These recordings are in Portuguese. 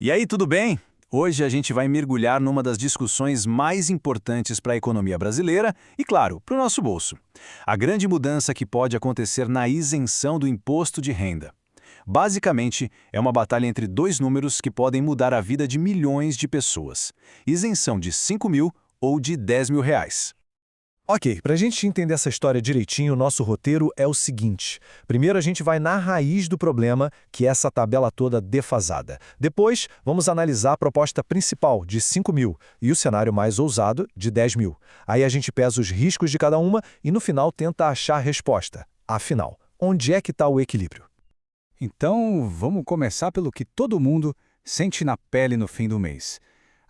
E aí, tudo bem? Hoje a gente vai mergulhar numa das discussões mais importantes para a economia brasileira e, claro, para o nosso bolso. A grande mudança que pode acontecer na isenção do imposto de renda. Basicamente, é uma batalha entre dois números que podem mudar a vida de milhões de pessoas. Isenção de 5 mil ou de 10 mil reais. Ok, para a gente entender essa história direitinho, o nosso roteiro é o seguinte. Primeiro a gente vai na raiz do problema, que é essa tabela toda defasada. Depois, vamos analisar a proposta principal, de 5 mil, e o cenário mais ousado, de 10 mil. Aí a gente pesa os riscos de cada uma e no final tenta achar a resposta. Afinal, onde é que está o equilíbrio? Então, vamos começar pelo que todo mundo sente na pele no fim do mês.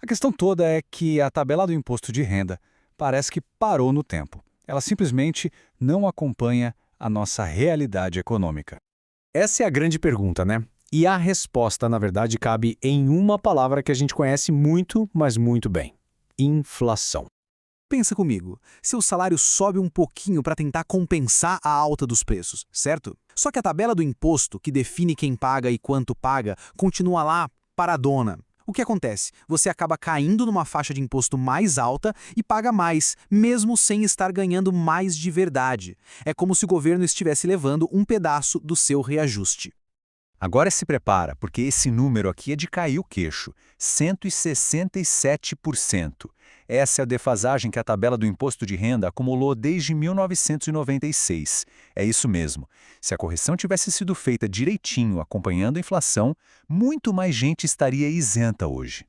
A questão toda é que a tabela do imposto de renda parece que parou no tempo. Ela simplesmente não acompanha a nossa realidade econômica. Essa é a grande pergunta, né? E a resposta, na verdade, cabe em uma palavra que a gente conhece muito, mas muito bem: inflação. Pensa comigo, seu salário sobe um pouquinho para tentar compensar a alta dos preços, certo? Só que a tabela do imposto, que define quem paga e quanto paga, continua lá paradona. O que acontece? Você acaba caindo numa faixa de imposto mais alta e paga mais, mesmo sem estar ganhando mais de verdade. É como se o governo estivesse levando um pedaço do seu reajuste. Agora se prepara, porque esse número aqui é de cair o queixo, 167%. Essa é a defasagem que a tabela do imposto de renda acumulou desde 1996. É isso mesmo. Se a correção tivesse sido feita direitinho, acompanhando a inflação, muito mais gente estaria isenta hoje.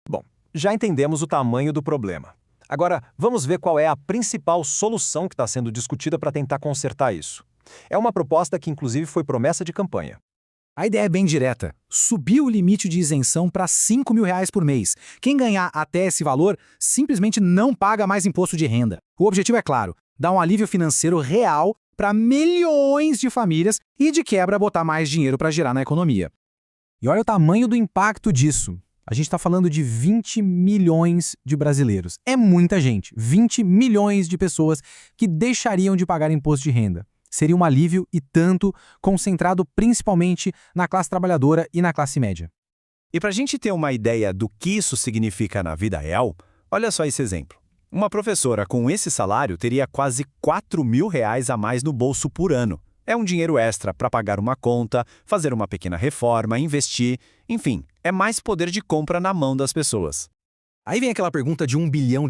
Bom, já entendemos o tamanho do problema. Agora, vamos ver qual é a principal solução que está sendo discutida para tentar consertar isso. É uma proposta que, inclusive, foi promessa de campanha. A ideia é bem direta. Subir o limite de isenção para 5 mil reais por mês. Quem ganhar até esse valor simplesmente não paga mais imposto de renda. O objetivo é claro, dar um alívio financeiro real para milhões de famílias e, de quebra, botar mais dinheiro para girar na economia. E olha o tamanho do impacto disso. A gente está falando de 20 milhões de brasileiros. É muita gente. 20 milhões de pessoas que deixariam de pagar imposto de renda. Seria um alívio e tanto, concentrado principalmente na classe trabalhadora e na classe média. E para a gente ter uma ideia do que isso significa na vida real, olha só esse exemplo. Uma professora com esse salário teria quase 4 mil reais a mais no bolso por ano. É um dinheiro extra para pagar uma conta, fazer uma pequena reforma, investir, enfim, é mais poder de compra na mão das pessoas. Aí vem aquela pergunta de $1 bilhão.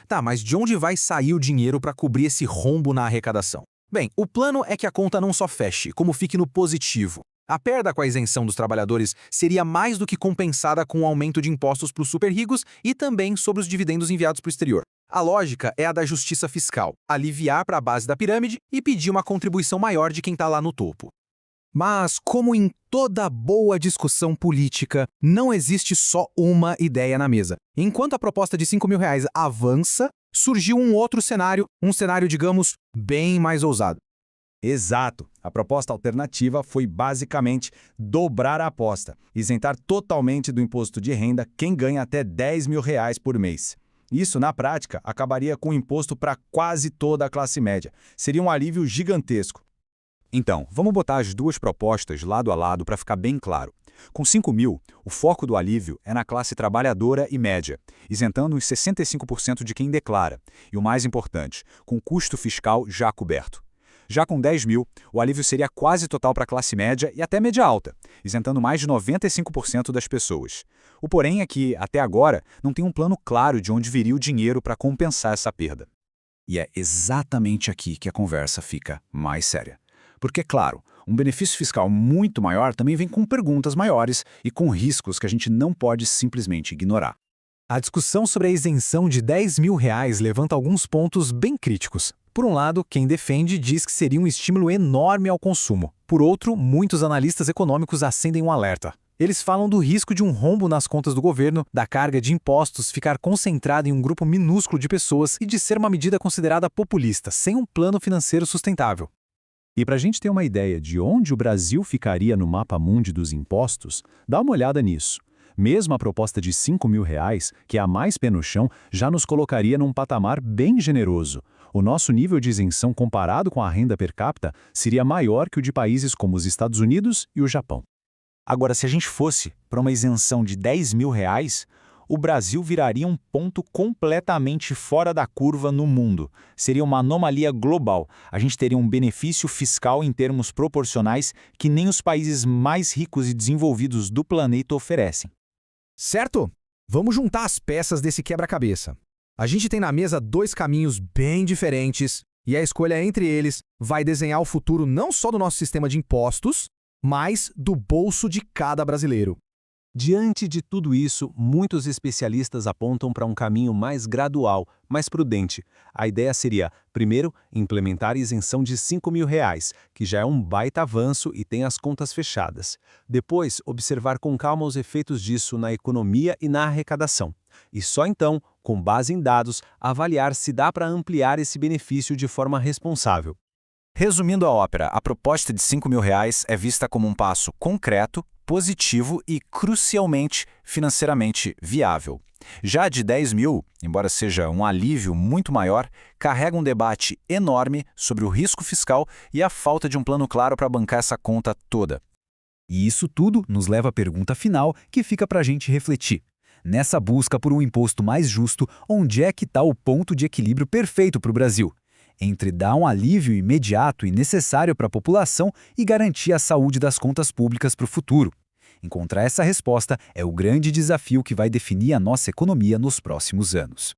Tá, mas de onde vai sair o dinheiro para cobrir esse rombo na arrecadação? Bem, o plano é que a conta não só feche, como fique no positivo. A perda com a isenção dos trabalhadores seria mais do que compensada com o aumento de impostos para os super ricos e também sobre os dividendos enviados para o exterior. A lógica é a da justiça fiscal, aliviar para a base da pirâmide e pedir uma contribuição maior de quem está lá no topo. Mas, como em toda boa discussão política, não existe só uma ideia na mesa. Enquanto a proposta de 5 mil reais avança, surgiu um outro cenário, digamos, bem mais ousado. Exato. A proposta alternativa foi basicamente dobrar a aposta, isentar totalmente do imposto de renda quem ganha até 10 mil reais por mês. Isso, na prática, acabaria com o imposto para quase toda a classe média. Seria um alívio gigantesco. Então, vamos botar as duas propostas lado a lado para ficar bem claro. Com 5 mil, o foco do alívio é na classe trabalhadora e média, isentando os 65% de quem declara. E o mais importante, com o custo fiscal já coberto. Já com 10 mil, o alívio seria quase total para a classe média e até média alta, isentando mais de 95% das pessoas. O porém é que, até agora, não tem um plano claro de onde viria o dinheiro para compensar essa perda. E é exatamente aqui que a conversa fica mais séria. Porque, claro, um benefício fiscal muito maior também vem com perguntas maiores e com riscos que a gente não pode simplesmente ignorar. A discussão sobre a isenção de 10 mil reais levanta alguns pontos bem críticos. Por um lado, quem defende diz que seria um estímulo enorme ao consumo. Por outro, muitos analistas econômicos acendem um alerta. Eles falam do risco de um rombo nas contas do governo, da carga de impostos ficar concentrada em um grupo minúsculo de pessoas e de ser uma medida considerada populista, sem um plano financeiro sustentável. E para a gente ter uma ideia de onde o Brasil ficaria no mapa mundi dos impostos, dá uma olhada nisso. Mesmo a proposta de 5 mil reais, que é a mais pé no chão, já nos colocaria num patamar bem generoso. O nosso nível de isenção comparado com a renda per capita seria maior que o de países como os Estados Unidos e o Japão. Agora, se a gente fosse para uma isenção de R$ 10.000, o Brasil viraria um ponto completamente fora da curva no mundo. Seria uma anomalia global. A gente teria um benefício fiscal em termos proporcionais que nem os países mais ricos e desenvolvidos do planeta oferecem. Certo? Vamos juntar as peças desse quebra-cabeça. A gente tem na mesa dois caminhos bem diferentes e a escolha entre eles vai desenhar o futuro não só do nosso sistema de impostos, mas do bolso de cada brasileiro. Diante de tudo isso, muitos especialistas apontam para um caminho mais gradual, mais prudente. A ideia seria, primeiro, implementar a isenção de R$ 5.000, que já é um baita avanço e tem as contas fechadas. Depois, observar com calma os efeitos disso na economia e na arrecadação. E só então, com base em dados, avaliar se dá para ampliar esse benefício de forma responsável. Resumindo a ópera, a proposta de R$ 5.000 é vista como um passo concreto, positivo e, crucialmente, financeiramente viável. Já a de 10 mil, embora seja um alívio muito maior, carrega um debate enorme sobre o risco fiscal e a falta de um plano claro para bancar essa conta toda. E isso tudo nos leva à pergunta final que fica para a gente refletir. Nessa busca por um imposto mais justo, onde é que está o ponto de equilíbrio perfeito para o Brasil? Entre dar um alívio imediato e necessário para a população e garantir a saúde das contas públicas para o futuro. Encontrar essa resposta é o grande desafio que vai definir a nossa economia nos próximos anos.